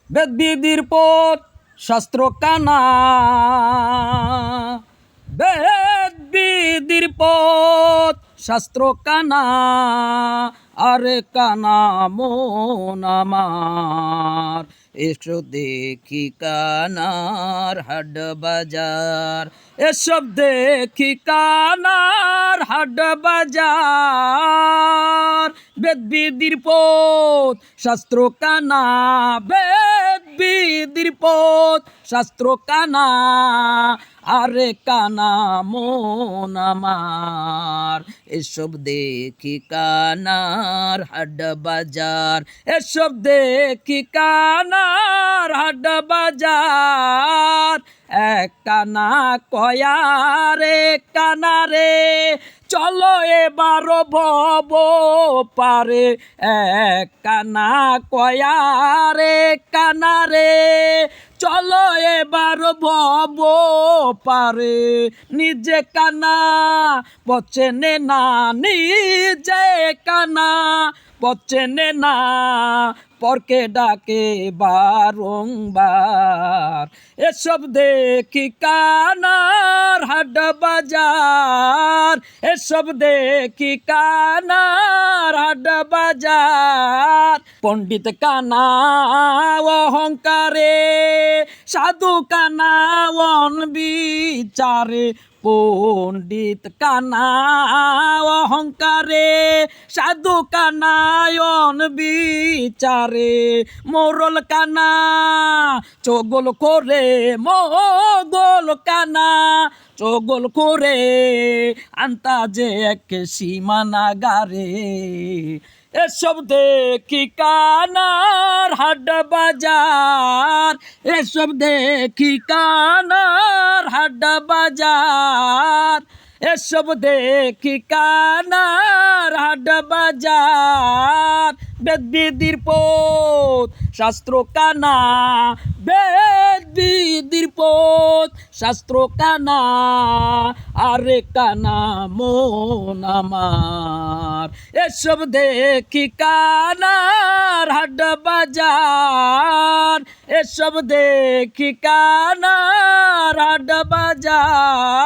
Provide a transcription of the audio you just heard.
বেদ বিধির পথ শাস্ত্র কানা, বেদ বিধির পথ শাস্ত্র কানা, আরে কানা মন আমার, এসো দেখি কানার হাট বাজার, এসব দেখি কানার হাট বাজার। বেদ বিধির পথ শাস্ত্র কানা, বেদ বিধির পথ শাস্ত্র কানা, আরে কানা মন আমার, এসব দেখি কানার হাট বাজার, এসব দেখি কানার হাট বাজার। এক কানা কয়া রে কানা রে, চলো এবার ভব পারে। এক কানা কয়া রে কানা রে, চলো এবার ভব পারে। নিজে কানা পচেনে না, নিজে কানা পচেনে না, পরকে ডাকে বারংবার। এসব দেখি কানার হাট বাজার, এসব দেখি কানার হাট বাজার। পণ্ডিত কানা অহংকারে, সাধু কানা বিচারে। পণ্ডিত কানা অহংকারে, সাধু কানায়ন বিচারে। মোরল কানা চগল করে, মোগল কানা চগল করে, আন্তাজে এক সীমানা গারে। এসব দেখি কানার হাট বাজার, এসব দেখি কানার হাট বাজার, এসব দেখি কানার হাট বাজার। বেদ বিধির পথ শাস্ত্র কানা, বেদ বিধির পথ শাস্ত্র কানা, আরে কানা মন আমার, এসব দেখি কানার হাট বাজার, এসব দেখি কানার হাট বাজার।